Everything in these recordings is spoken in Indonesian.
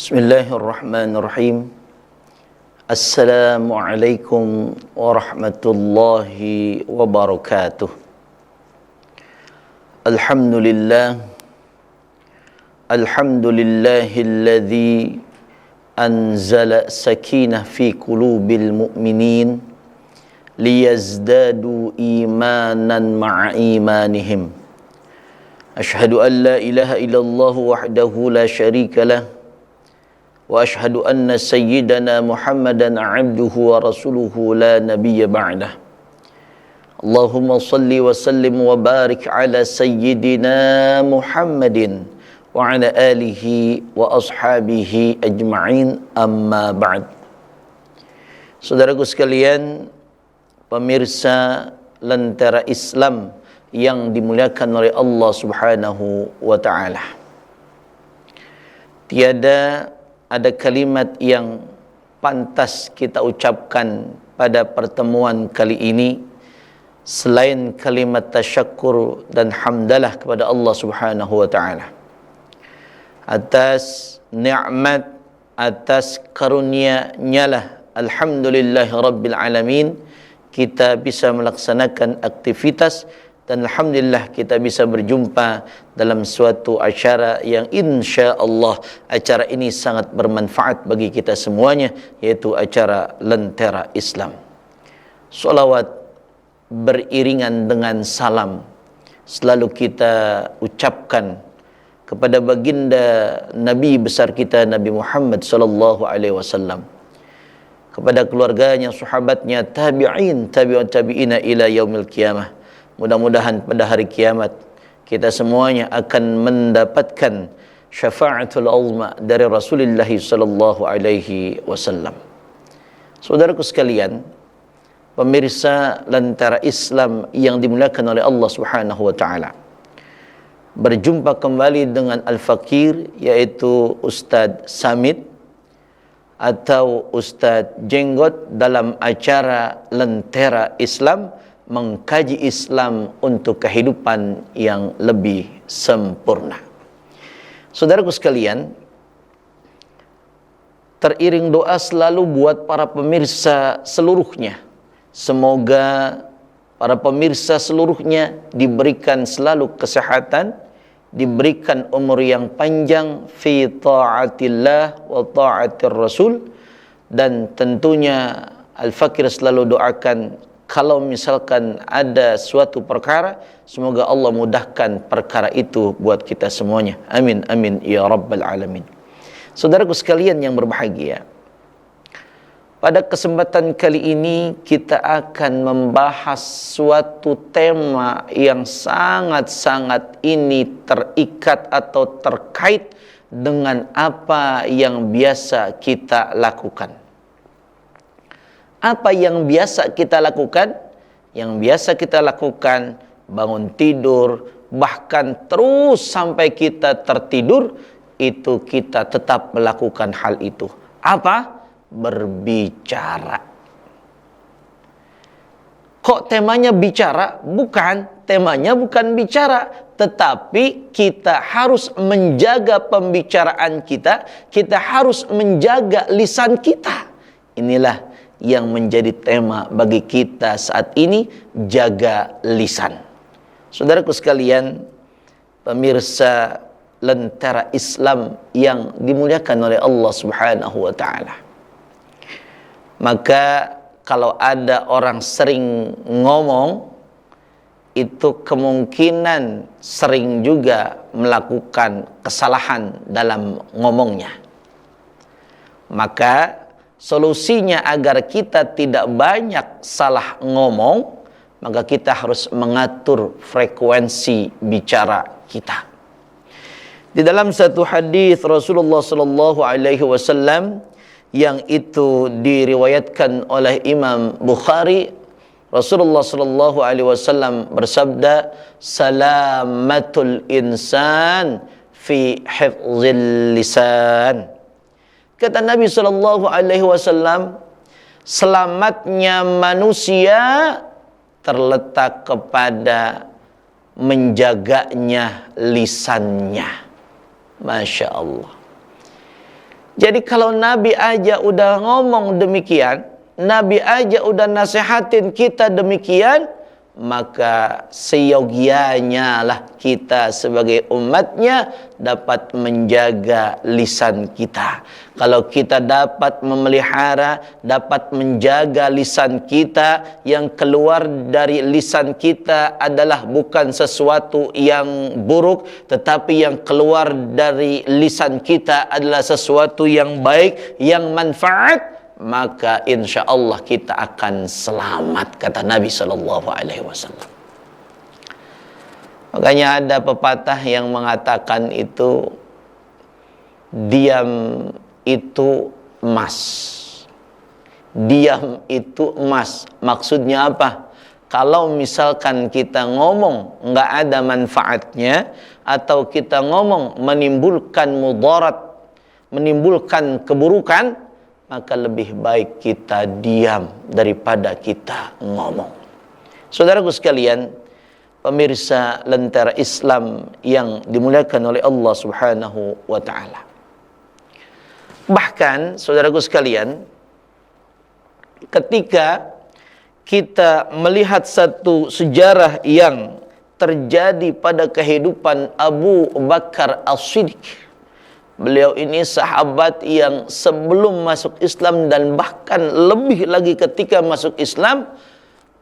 Bismillahirrahmanirrahim. Assalamualaikum warahmatullahi wabarakatuh. Alhamdulillah. Alhamdulillahilladzi anzala sakinah fi qulubil mu'minin liyazdadu imanan ma'a imanihim. Ashhadu an la ilaha illallah wahdahu la syarika lah. Wa ashhadu anna sayyidana Muhammadan abduhu wa rasuluhu la nabiyya ba'dah. Allahumma salli wa sallim wa barik ala sayyidina Muhammadin wa ala alihi wa ashabihi ajma'in, amma ba'd. Saudaraku sekalian, pemirsa Lentera Islam yang dimuliakan oleh Allah Subhanahu wa ta'ala, tiada ada kalimat yang pantas kita ucapkan pada pertemuan kali ini selain kalimat tasyakkur dan hamdalah kepada Allah Subhanahu wa ta'ala atas nikmat, atas karunia-Nya lah. Alhamdulillahi Rabbil Alamin, kita bisa melaksanakan aktivitas dan alhamdulillah kita bisa berjumpa dalam suatu acara yang insya Allah acara ini sangat bermanfaat bagi kita semuanya, yaitu acara Lentera Islam. Salawat beriringan dengan salam selalu kita ucapkan kepada baginda Nabi besar kita Nabi Muhammad sallallahu alaihi wasallam, kepada keluarganya, sahabatnya, tabi'in, tabi'ut tabi'ina ila yaumil qiyamah. Mudah-mudahan pada hari kiamat kita semuanya akan mendapatkan syafa'atul uzma dari Rasulullah sallallahu alaihi wasallam. Saudaraku sekalian, pemirsa Lentera Islam yang dimuliakan oleh Allah Subhanahu wa taala, berjumpa kembali dengan Al-Fakir, yaitu Ustaz Samit atau Ustaz Jenggot, dalam acara Lentera Islam, mengkaji Islam untuk kehidupan yang lebih sempurna. Saudaraku sekalian, teriring doa selalu buat para pemirsa seluruhnya. Semoga para pemirsa seluruhnya diberikan selalu kesehatan, diberikan umur yang panjang fi ta'atillah wa ta'atir Rasul, dan tentunya Al-Fakir selalu doakan kalau misalkan ada suatu perkara, semoga Allah mudahkan perkara itu buat kita semuanya. Amin, amin, ya Rabbal Alamin. Saudaraku sekalian yang berbahagia, pada kesempatan kali ini kita akan membahas suatu tema yang sangat-sangat ini terikat atau terkait dengan apa yang biasa kita lakukan. Apa yang biasa kita lakukan? Yang biasa kita lakukan bangun tidur, bahkan terus sampai kita tertidur, itu kita tetap melakukan hal itu. Apa? Berbicara. Kok temanya bicara? Bukan, temanya bukan bicara, tetapi kita harus menjaga pembicaraan kita, kita harus menjaga lisan kita. Inilah yang menjadi tema bagi kita saat ini, jaga lisan. Saudaraku sekalian, pemirsa Lentera Islam yang dimuliakan oleh Allah Subhanahu wa taala, maka kalau ada orang sering ngomong, itu kemungkinan sering juga melakukan kesalahan dalam ngomongnya. Maka solusinya agar kita tidak banyak salah ngomong, maka kita harus mengatur frekuensi bicara kita. Di dalam satu hadis Rasulullah sallallahu alaihi wasallam yang itu diriwayatkan oleh Imam Bukhari, Rasulullah sallallahu alaihi wasallam bersabda, "Salamatul insan fi hifzil lisan." Kata Nabi sallallahu alaihi wasallam, selamatnya manusia terletak kepada menjaganya lisannya. Masya Allah. Jadi kalau Nabi aja udah ngomong demikian, Nabi aja udah nasihatin kita demikian, maka seyogianya lah kita sebagai umatnya dapat menjaga lisan kita. Kalau kita dapat memelihara, dapat menjaga lisan kita, yang keluar dari lisan kita adalah bukan sesuatu yang buruk, tetapi yang keluar dari lisan kita adalah sesuatu yang baik, yang manfaat, maka insya Allah kita akan selamat, kata Nabi SAW. Makanya ada pepatah yang mengatakan itu, diam itu emas. Diam itu emas. Maksudnya apa? Kalau misalkan kita ngomong nggak ada manfaatnya, atau kita ngomong menimbulkan mudarat, menimbulkan keburukan, maka lebih baik kita diam daripada kita ngomong. Saudaraku sekalian, pemirsa Lentera Islam yang dimuliakan oleh Allah Subhanahu wa taala. Bahkan saudaraku sekalian, ketika kita melihat satu sejarah yang terjadi pada kehidupan Abu Bakar As-Siddiq, beliau ini sahabat yang sebelum masuk Islam dan bahkan lebih lagi ketika masuk Islam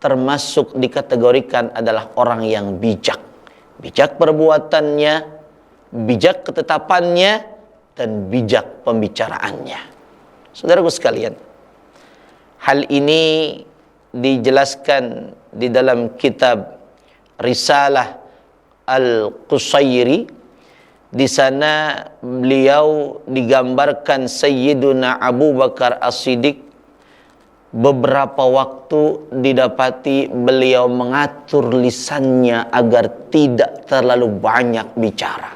termasuk dikategorikan adalah orang yang bijak. Bijak perbuatannya, bijak ketetapannya, dan bijak pembicaraannya. Saudaraku sekalian, hal ini dijelaskan di dalam kitab Risalah Al-Qusairi. Di sana beliau digambarkan Sayyiduna Abu Bakar As-Siddiq beberapa waktu didapati beliau mengatur lisannya agar tidak terlalu banyak bicara.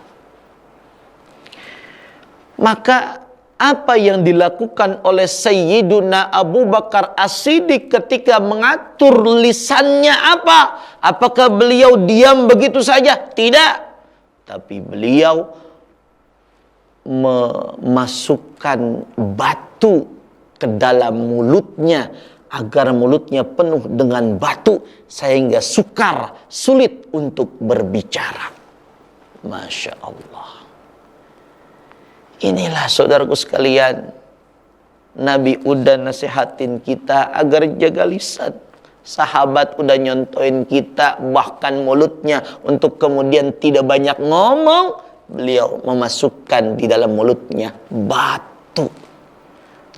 Maka apa yang dilakukan oleh Sayyiduna Abu Bakar As-Siddiq ketika mengatur lisannya apa? Apakah beliau diam begitu saja? Tidak. Tapi beliau memasukkan batu ke dalam mulutnya agar mulutnya penuh dengan batu sehingga sukar, sulit untuk berbicara. Masya Allah. Inilah saudaraku sekalian, Nabi udah nasihatin kita agar jaga lisan. Sahabat udah nyontoin kita bahkan mulutnya untuk kemudian tidak banyak ngomong. Beliau memasukkan di dalam mulutnya batu.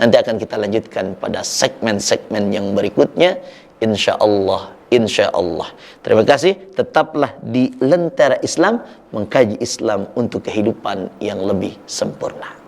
Nanti akan kita lanjutkan pada segmen-segmen yang berikutnya, insya Allah. Insya Allah. Terima kasih. Tetaplah di Lentera Islam, mengkaji Islam untuk kehidupan yang lebih sempurna.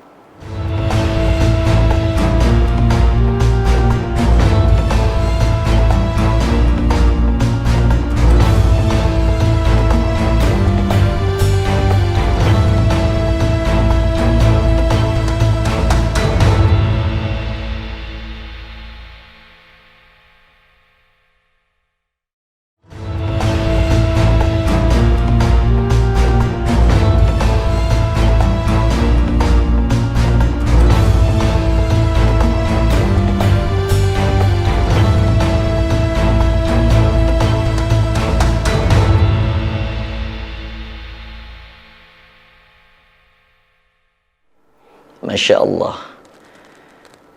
Masya Allah.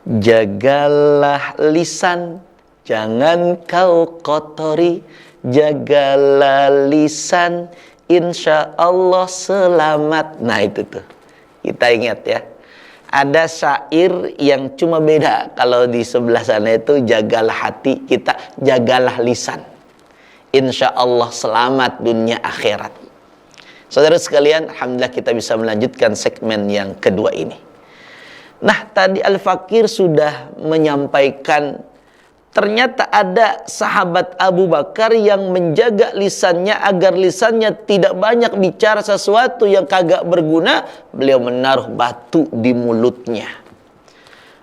Jagalah lisan, jangan kau kotori. Jagalah lisan, insya Allah selamat. Nah itu tuh, kita ingat ya. Ada syair yang cuma beda. Kalau di sebelah sana itu jagalah hati, kita jagalah lisan. Insya Allah selamat dunia akhirat. Saudara sekalian, alhamdulillah kita bisa melanjutkan segmen yang kedua ini. Nah, tadi Al-Fakir sudah menyampaikan ternyata ada sahabat Abu Bakar yang menjaga lisannya agar lisannya tidak banyak bicara sesuatu yang kagak berguna. Beliau menaruh batu di mulutnya.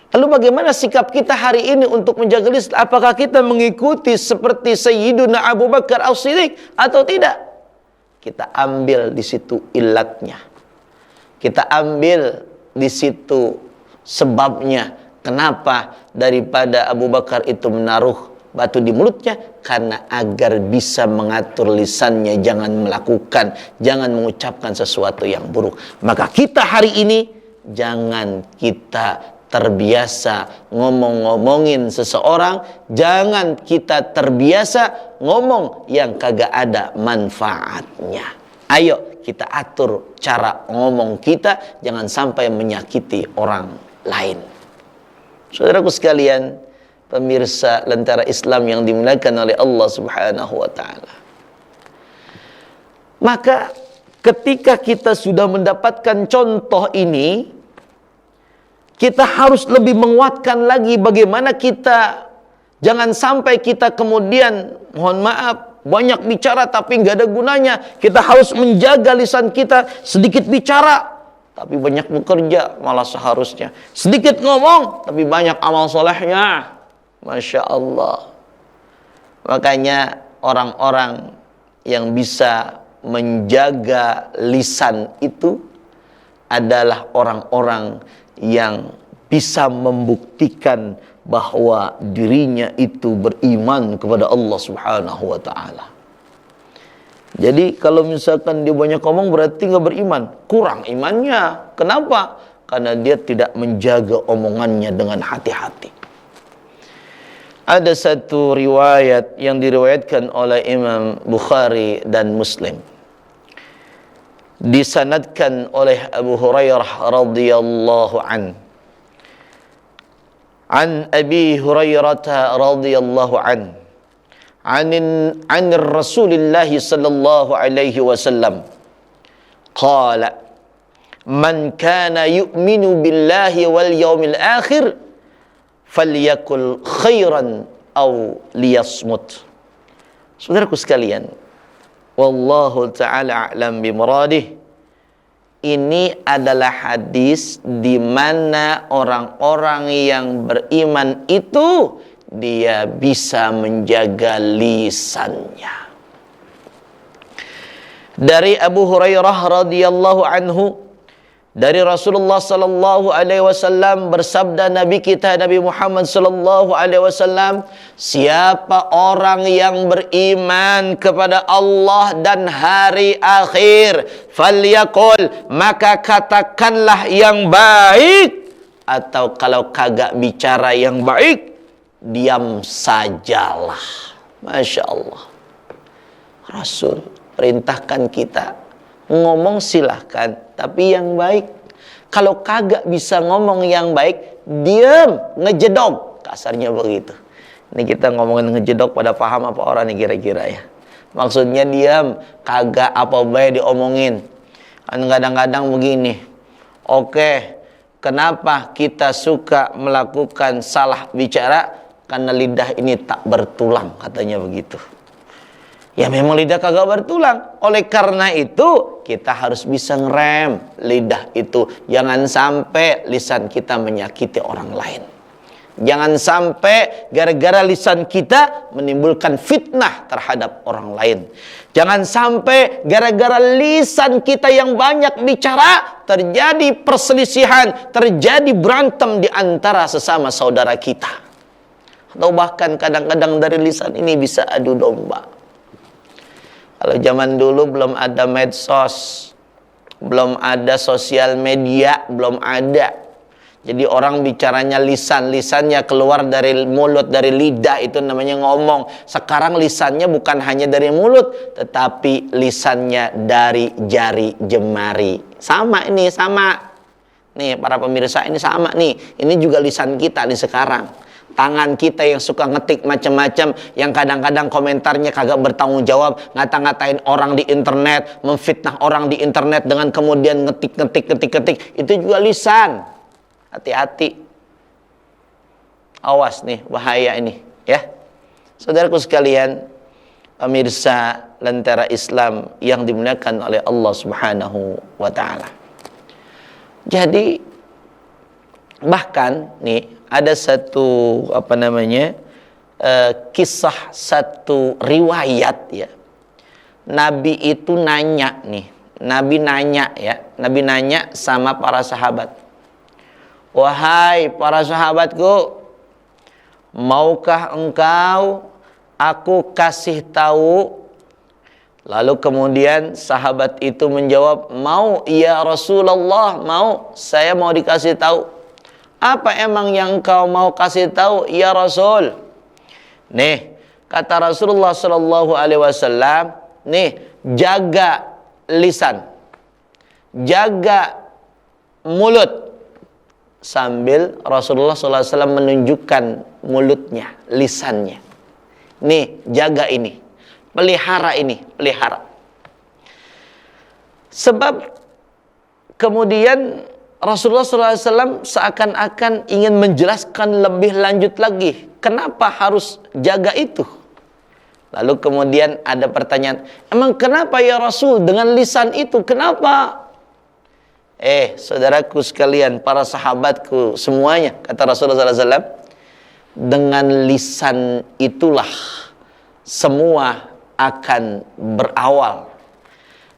Lalu bagaimana sikap kita hari ini untuk menjaga lisan? Apakah kita mengikuti seperti Sayyiduna Abu Bakar As-Siddiq atau tidak? Kita ambil di situ ilatnya. Kita ambil di situ Sebabnya kenapa daripada Abu Bakar itu menaruh batu di mulutnya? Karena agar bisa mengatur lisannya, jangan melakukan, jangan mengucapkan sesuatu yang buruk. Maka kita hari ini jangan kita terbiasa ngomong-ngomongin seseorang, jangan kita terbiasa ngomong yang kagak ada manfaatnya. Ayo kita atur cara ngomong kita, jangan sampai menyakiti orang lain. Saudaraku sekalian, pemirsa Lentera Islam yang dimuliakan oleh Allah Subhanahu wa taala. Maka ketika kita sudah mendapatkan contoh ini, kita harus lebih menguatkan lagi bagaimana kita jangan sampai kita kemudian, mohon maaf, banyak bicara tapi nggak ada gunanya. Kita harus menjaga lisan kita, sedikit bicara tapi banyak bekerja, malah seharusnya. Sedikit ngomong tapi banyak amal solehnya. Masya Allah. Makanya orang-orang yang bisa menjaga lisan itu adalah orang-orang yang bisa membuktikan bahwa dirinya itu beriman kepada Allah Subhanahu wa taala. Jadi kalau misalkan dia banyak ngomong berarti nggak beriman, kurang imannya. Kenapa? Karena dia tidak menjaga omongannya dengan hati-hati. Ada satu riwayat yang diriwayatkan oleh Imam Bukhari dan Muslim, disanadkan oleh Abu Hurairah radhiyallahu an Abi Hurairah radhiyallahu an Rasulillah sallallahu alaihi wasallam qala man kana yu'minu billahi wal yawmil akhir falyakul khairan aw liyasmut. Saudaraku sekalian, wallahu ta'ala a'lam bimuradih. Ini adalah hadis di mana orang-orang yang beriman itu dia bisa menjaga lisannya. Dari Abu Hurairah radhiyallahu anhu, dari Rasulullah sallallahu alaihi wasallam bersabda Nabi kita Nabi Muhammad sallallahu alaihi wasallam, siapa orang yang beriman kepada Allah dan hari akhir, falyaqul, maka katakanlah yang baik, atau kalau kagak bicara yang baik, diam sajalah. Masya Allah. Rasul perintahkan kita ngomong silahkan, tapi yang baik. Kalau kagak bisa ngomong yang baik, diam, ngejedok, kasarnya begitu. Ini kita ngomongin ngejedok, pada paham apa orang nih kira-kira ya? Maksudnya diam, kagak apa baik diomongin. Kan kadang-kadang begini. Oke, kenapa kita suka melakukan salah bicara? Karena lidah ini tak bertulang, katanya begitu. Ya memang lidah kagak bertulang. Oleh karena itu kita harus bisa ngerem lidah itu. Jangan sampai lisan kita menyakiti orang lain. Jangan sampai gara-gara lisan kita menimbulkan fitnah terhadap orang lain. Jangan sampai gara-gara lisan kita yang banyak bicara terjadi perselisihan, terjadi berantem di antara sesama saudara kita. Atau bahkan kadang-kadang dari lisan ini bisa adu domba. Kalau zaman dulu belum ada medsos, belum ada sosial media, belum ada. Jadi orang bicaranya lisannya keluar dari mulut, dari lidah, itu namanya ngomong. Sekarang lisannya bukan hanya dari mulut, tetapi lisannya dari jari jemari. Sama ini, sama. Nih para pemirsa, ini sama nih. Ini juga lisan kita nih sekarang. Tangan kita yang suka ngetik macam-macam, yang kadang-kadang komentarnya kagak bertanggung jawab, ngata-ngatain orang di internet, memfitnah orang di internet dengan kemudian ngetik, itu juga lisan. Hati-hati. Awas nih, bahaya ini, ya. Saudaraku sekalian, pemirsa Lentera Islam yang dimuliakan oleh Allah Subhanahu wa taala. Jadi bahkan nih ada satu kisah, satu riwayat ya. Nabi itu nanya nih, Nabi nanya sama para sahabat. Wahai para sahabatku, maukah engkau aku kasih tahu? Lalu kemudian sahabat itu menjawab, mau ya Rasulullah, mau, saya mau dikasih tahu. Apa emang yang engkau mau kasih tahu ya Rasul? Nih, kata Rasulullah sallallahu alaihi wasallam, nih, jaga lisan, jaga mulut. Sambil Rasulullah sallallahu alaihi wasallam menunjukkan mulutnya, lisannya. Nih, jaga ini. Pelihara ini, pelihara. Sebab kemudian Rasulullah SAW seakan-akan ingin menjelaskan lebih lanjut lagi. Kenapa harus jaga itu? Lalu kemudian ada pertanyaan, emang kenapa ya Rasul dengan lisan itu? Kenapa? Saudaraku sekalian, para sahabatku semuanya, kata Rasulullah SAW, dengan lisan itulah semua akan berawal.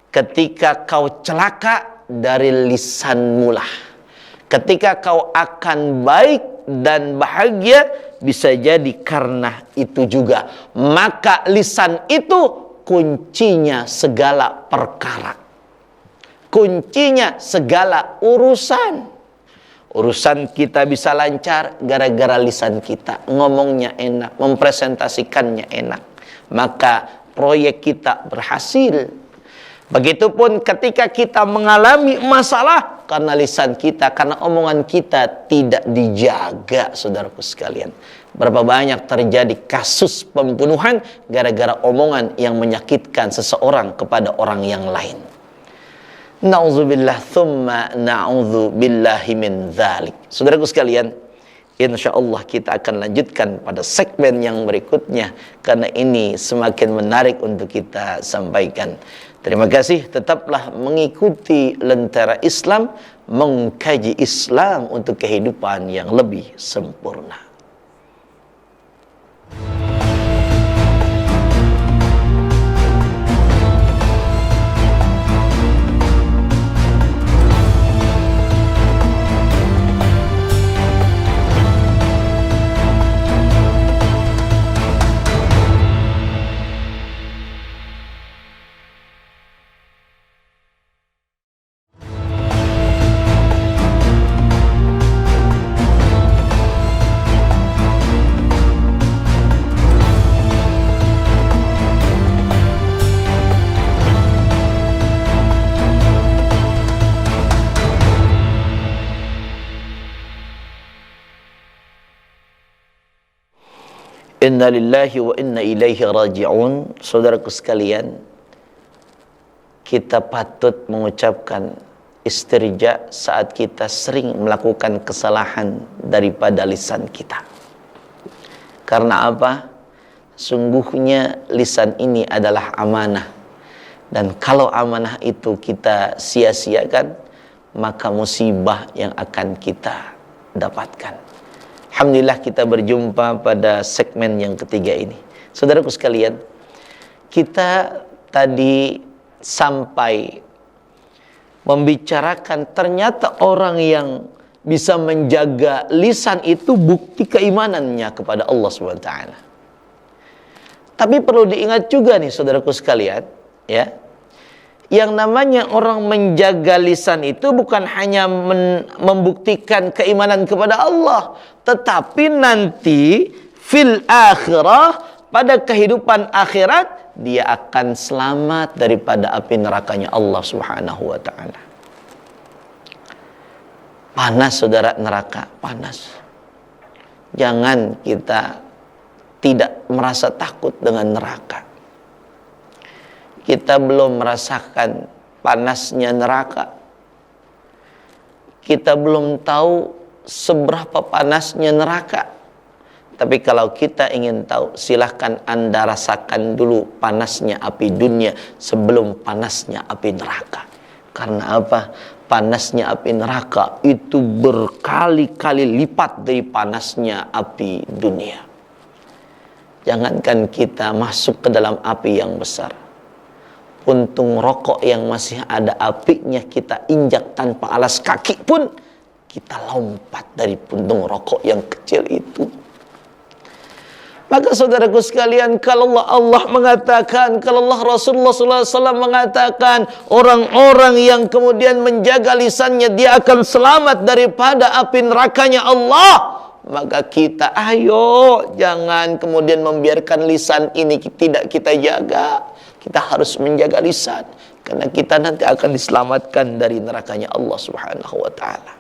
Ketika kau celaka, dari lisanmu lah. Ketika kau akan baik dan bahagia, bisa jadi karena itu juga. Maka lisan itu kuncinya segala perkara, kuncinya segala urusan. Urusan kita bisa lancar gara-gara lisan kita, ngomongnya enak, mempresentasikannya enak, maka proyek kita berhasil. Begitupun ketika kita mengalami masalah karena lisan kita, karena omongan kita tidak dijaga, saudaraku sekalian. Berapa banyak terjadi kasus pembunuhan gara-gara omongan yang menyakitkan seseorang kepada orang yang lain. Na'udzubillah thumma na'udzubillahi min dzalik. Saudaraku sekalian, insyaallah kita akan lanjutkan pada segmen yang berikutnya, karena ini semakin menarik untuk kita sampaikan. Terima kasih, tetaplah mengikuti Lentera Islam, mengkaji Islam untuk kehidupan yang lebih sempurna. Inna lillahi wa inna ilaihi raji'un. Saudaraku sekalian, kita patut mengucapkan istirja saat kita sering melakukan kesalahan daripada lisan kita. Karena apa? Sungguhnya lisan ini adalah amanah. Dan kalau amanah itu kita sia-siakan, maka musibah yang akan kita dapatkan. Alhamdulillah kita berjumpa pada segmen yang ketiga ini. Saudaraku sekalian, kita tadi sampai membicarakan ternyata orang yang bisa menjaga lisan itu bukti keimanannya kepada Allah SWT. Tapi perlu diingat juga nih saudaraku sekalian, ya, yang namanya orang menjaga lisan itu bukan hanya membuktikan keimanan kepada Allah, tetapi nanti fil akhirah, pada kehidupan akhirat, dia akan selamat daripada api nerakanya Allah Subhanahu wa ta'ala. Panas saudara neraka, panas. Jangan kita tidak merasa takut dengan neraka. Kita belum merasakan panasnya neraka. Kita belum tahu seberapa panasnya neraka. Tapi kalau kita ingin tahu, silahkan Anda rasakan dulu panasnya api dunia sebelum panasnya api neraka. Karena apa? Panasnya api neraka itu berkali-kali lipat dari panasnya api dunia. Jangankan kita masuk ke dalam api yang besar, puntung rokok yang masih ada apinya kita injak tanpa alas kaki pun kita lompat dari puntung rokok yang kecil itu. Maka saudaraku sekalian, kalau Allah mengatakan, kalau Allah Rasulullah SAW mengatakan, orang-orang yang kemudian menjaga lisannya, dia akan selamat daripada api nerakanya Allah. Maka kita, ayo, jangan kemudian membiarkan lisan ini tidak kita jaga. Kita harus menjaga lisan, karena kita nanti akan diselamatkan dari nerakanya Allah Subhanahu wa ta'ala.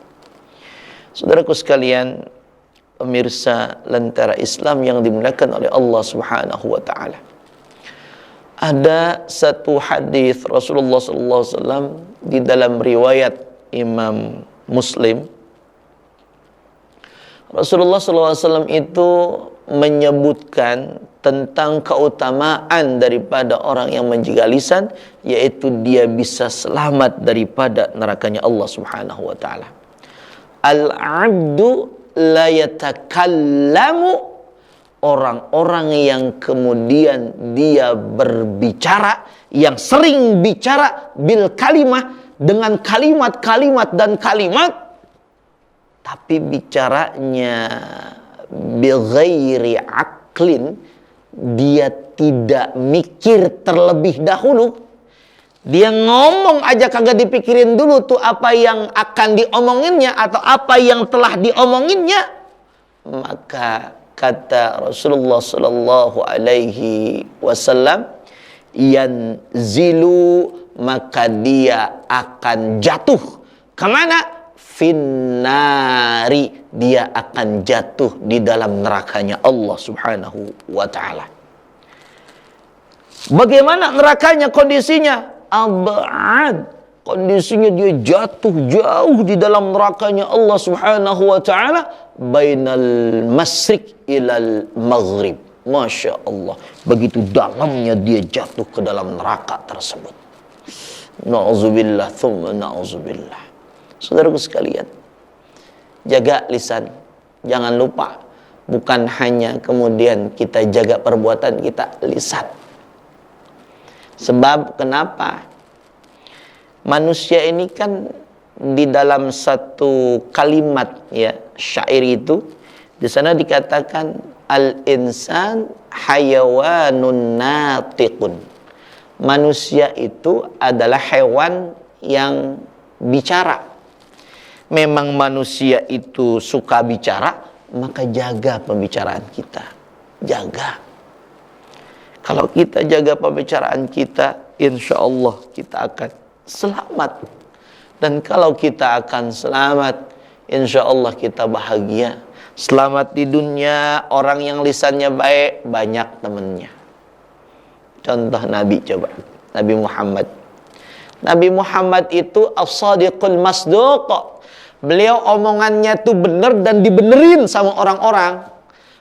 Saudaraku sekalian, pemirsa Lentera Islam yang dimuliakan oleh Allah Subhanahu wa ta'ala, ada satu hadis Rasulullah SAW di dalam riwayat Imam Muslim. Rasulullah SAW itu menyebutkan tentang keutamaan daripada orang yang menjaga lisan, yaitu dia bisa selamat daripada nerakanya Allah Subhanahu wa ta'ala. Al-'abdu la yatakallamu, orang-orang yang kemudian dia berbicara, yang sering bicara bil kalimah, dengan kalimat-kalimat dan kalimat, tapi bicaranya bighairi aqlin, dia tidak mikir terlebih dahulu. Dia ngomong aja kagak dipikirin dulu tuh apa yang akan diomonginnya atau apa yang telah diomonginnya. Maka kata Rasulullah sallallahu alaihi wasallam, yanzilu, maka dia akan jatuh kemana? Finnari, dia akan jatuh di dalam nerakanya Allah Subhanahu wa ta'ala. Bagaimana nerakanya kondisinya? Ab'ad, kondisinya dia jatuh jauh di dalam nerakanya Allah Subhanahu wa ta'ala, bainal masrik ilal maghrib. Masya Allah, begitu dalamnya dia jatuh ke dalam neraka tersebut. Na'udzubillah thumma na'udzubillah. Saudaraku sekalian, jaga lisan. Jangan lupa, bukan hanya kemudian kita jaga perbuatan kita, lisan. Sebab kenapa? Manusia ini kan di dalam satu kalimat ya syair itu, di sana dikatakan al-insan hayawanun natiqun. Manusia itu adalah hewan yang bicara. Memang manusia itu suka bicara, maka jaga pembicaraan kita. Jaga. Kalau kita jaga pembicaraan kita, insya Allah kita akan selamat. Dan kalau kita akan selamat, insya Allah kita bahagia. Selamat di dunia, orang yang lisannya baik, banyak temannya. Contoh Nabi coba, Nabi Muhammad. Nabi Muhammad itu as-sadiqul masduq. Beliau omongannya itu benar dan dibenerin sama orang-orang.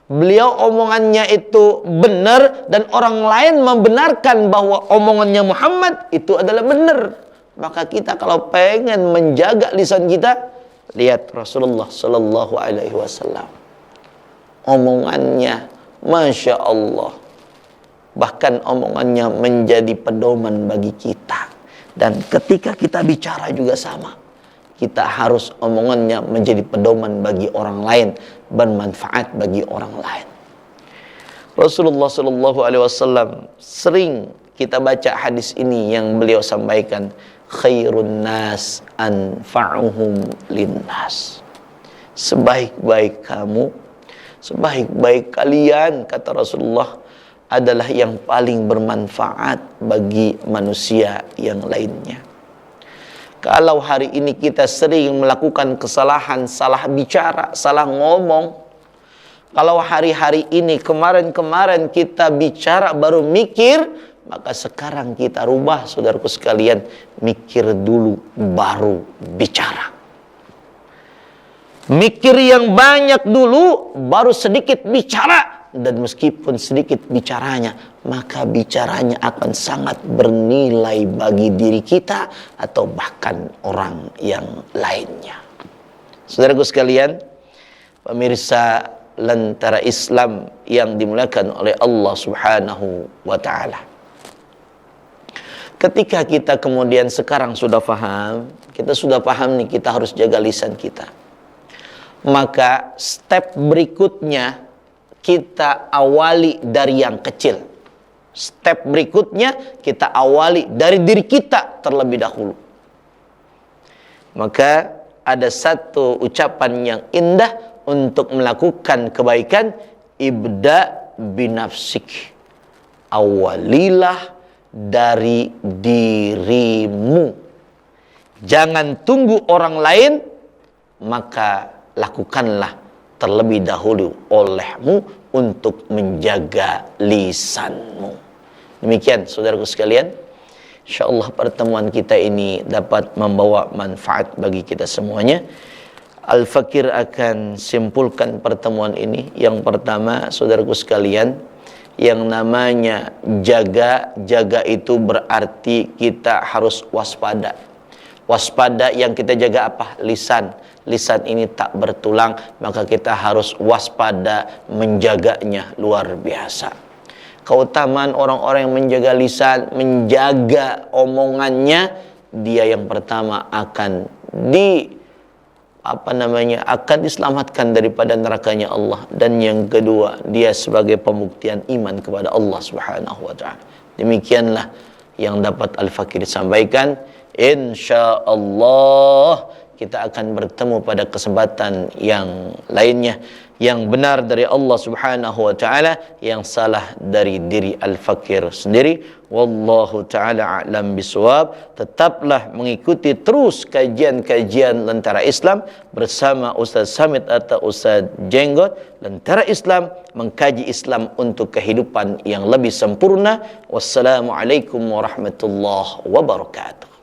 Beliau omongannya itu benar dan orang lain membenarkan bahwa omongannya Muhammad itu adalah benar. Maka kita kalau pengen menjaga lisan kita, lihat Rasulullah Sallallahu Alaihi Wasallam. Omongannya, Masya Allah. Bahkan omongannya menjadi pedoman bagi kita. Dan ketika kita bicara juga sama. Kita harus omongannya menjadi pedoman bagi orang lain, bermanfaat bagi orang lain. Rasulullah Sallallahu Alaihi Wasallam sering kita baca hadis ini yang beliau sampaikan, khairun nas anfa'uhum linnas. Sebaik-baik kamu, sebaik-baik kalian, kata Rasulullah, adalah yang paling bermanfaat bagi manusia yang lainnya. Kalau hari ini kita sering melakukan kesalahan, salah bicara, salah ngomong. Kalau hari-hari ini, kemarin-kemarin kita bicara baru mikir, maka sekarang kita rubah, saudaraku sekalian, mikir dulu baru bicara. Mikir yang banyak dulu, baru sedikit bicara. Dan meskipun sedikit bicaranya, maka bicaranya akan sangat bernilai bagi diri kita atau bahkan orang yang lainnya. Saudaraku sekalian, pemirsa Lentera Islam yang dimuliakan oleh Allah Subhanahu wa ta'ala. Ketika kita kemudian sekarang sudah paham, kita sudah paham nih kita harus jaga lisan kita. maka step berikutnya kita awali dari yang kecil. Step berikutnya kita awali dari diri kita terlebih dahulu. Maka ada satu ucapan yang indah untuk melakukan kebaikan, ibda binafsik. Awalilah dari dirimu. Jangan tunggu orang lain, maka lakukanlah terlebih dahulu olehmu untuk menjaga lisanmu. Demikian saudaraku sekalian, insyaallah pertemuan kita ini dapat membawa manfaat bagi kita semuanya. Al-Fakir akan simpulkan pertemuan ini. Yang pertama, saudaraku sekalian, yang namanya jaga itu berarti kita harus waspada. Waspada yang kita jaga apa? Lisan. Lisan ini tak bertulang, maka kita harus waspada menjaganya luar biasa. Keutamaan orang-orang yang menjaga lisan, menjaga omongannya, dia yang pertama akan akan diselamatkan daripada nerakanya Allah, dan yang kedua dia sebagai pembuktian iman kepada Allah Subhanahu wa taala. Demikianlah yang dapat Al-Fakir sampaikan. Insyaallah kita akan bertemu pada kesempatan yang lainnya. Yang benar dari Allah Subhanahu wa taala, yang salah dari diri Al-Fakir sendiri. Wallahu taala a'lam bisawab. Tetaplah mengikuti terus kajian-kajian Lentera Islam bersama Ustaz Samit atau Ustaz Jenggot. Lentera Islam, mengkaji Islam untuk kehidupan yang lebih sempurna. Wassalamualaikum warahmatullahi wabarakatuh.